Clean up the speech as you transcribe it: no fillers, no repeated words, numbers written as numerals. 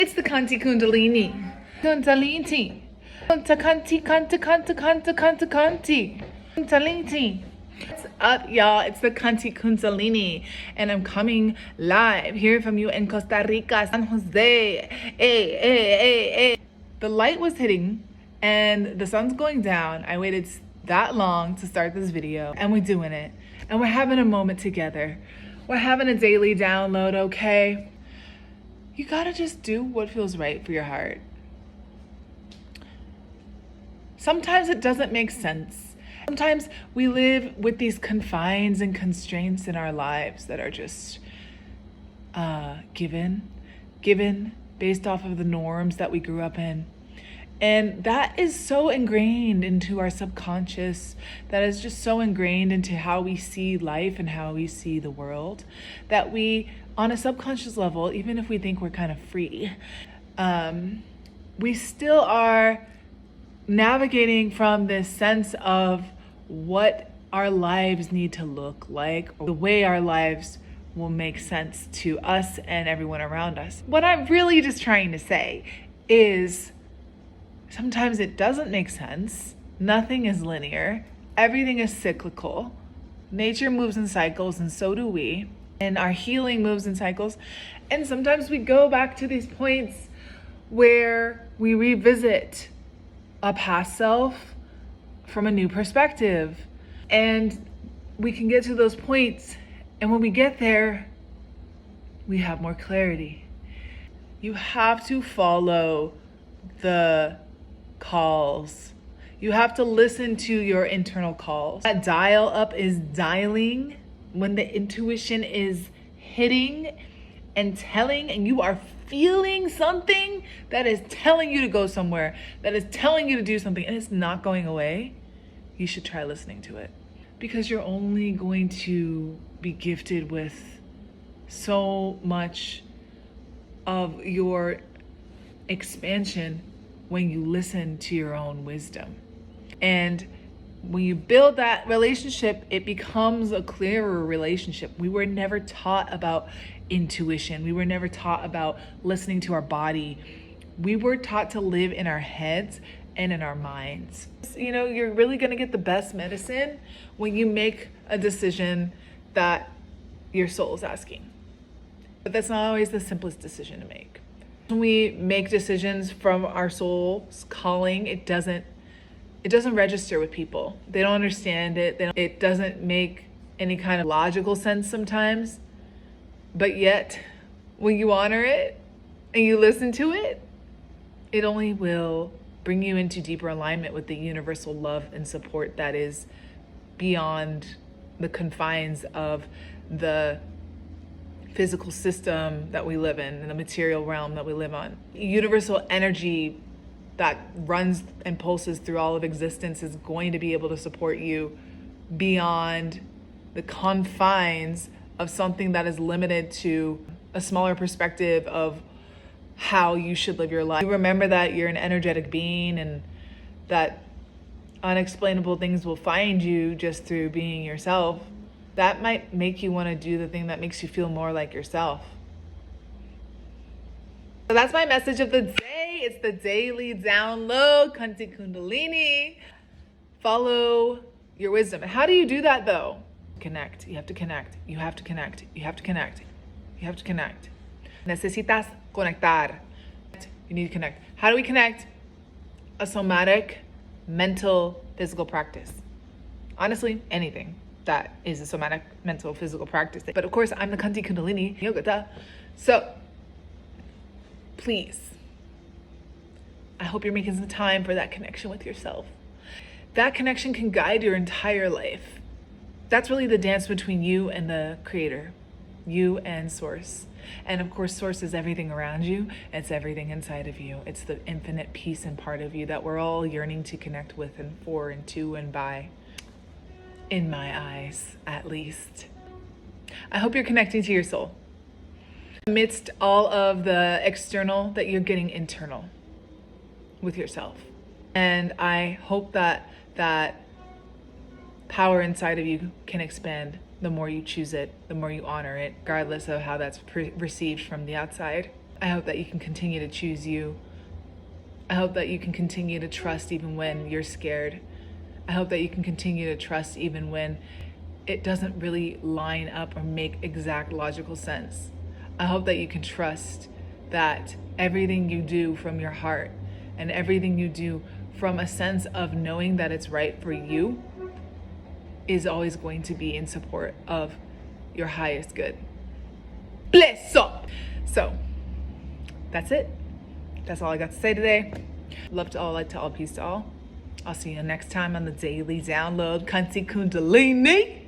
It's the Kanti Kundalini. Kundalini. Kunta Kanti, Kanta, Kanta, Kanta, Kanta, Kanti. Kundalini. What's up, y'all? It's the Kanti Kundalini, and I'm coming live here from you in Costa Rica, San Jose. Hey. The light was hitting, and the sun's going down. I waited that long to start this video, and we're doing it. And we're having a moment together. We're having a daily download, okay? You gotta just do what feels right for your heart. Sometimes it doesn't make sense. Sometimes we live with these confines and constraints in our lives that are just given based off of the norms that we grew up in. And that is so ingrained into our subconscious, that is just so ingrained into how we see life and how we see the world, that we, on a subconscious level, even if we think we're kind of free, we still are navigating from this sense of what our lives need to look like, or the way our lives will make sense to us and everyone around us. What I'm really just trying to say is, sometimes it doesn't make sense. Nothing is linear. Everything is cyclical. Nature moves in cycles, and so do we. And our healing moves in cycles. And sometimes we go back to these points where we revisit a past self from a new perspective. And we can get to those points, and when we get there, we have more clarity. You have to follow the calls. You have to listen to your internal calls. That dial up is dialing when the intuition is hitting and telling, and you are feeling something that is telling you to go somewhere, that is telling you to do something, and it's not going away. You should try listening to it, because you're only going to be gifted with so much of your expansion when you listen to your own wisdom. And when you build that relationship, it becomes a clearer relationship. We were never taught about intuition. We were never taught about listening to our body. We were taught to live in our heads and in our minds. You know, you're really gonna get the best medicine when you make a decision that your soul is asking. But that's not always the simplest decision to make. When we make decisions from our soul's calling, it doesn't register with people. They don't understand it. It doesn't make any kind of logical sense sometimes. But yet, when you honor it and you listen to it, it only will bring you into deeper alignment with the universal love and support that is beyond the confines of the physical system that we live in and the material realm that we live on. Universal energy that runs and pulses through all of existence is going to be able to support you beyond the confines of something that is limited to a smaller perspective of how you should live your life. You remember that you're an energetic being, and that unexplainable things will find you just through being yourself. That might make you want to do the thing that makes you feel more like yourself. So that's my message of the day. It's the daily download, Kanti Kundalini. Follow your wisdom. And how do you do that though? Connect. You have to connect. You have to connect. You have to connect. You have to connect. Necesitas conectar. You need to connect. How do we connect? A somatic, mental, physical practice. Honestly, anything that is a somatic, mental, physical practice. But of course, I'm the Kanti Kundalini Yoga. So please, I hope you're making some time for that connection with yourself. That connection can guide your entire life. That's really the dance between you and the creator, you and source. And of course, source is everything around you. It's everything inside of you. It's the infinite peace and part of you that we're all yearning to connect with and for and to and by. In my eyes, at least. I hope you're connecting to your soul amidst all of the external, that you're getting internal with yourself. And I hope that that power inside of you can expand the more you choose it, the more you honor it, regardless of how that's received from the outside. I hope that you can continue to choose you. I hope that you can continue to trust even when you're scared. I hope that you can continue to trust even when it doesn't really line up or make exact logical sense. I hope that you can trust that everything you do from your heart and everything you do from a sense of knowing that it's right for you is always going to be in support of your highest good. Bless up. So that's it. That's all I got to say today. Love to all, light to all, peace to all. I'll see you next time on the Daily Download. Kanti Kundalini.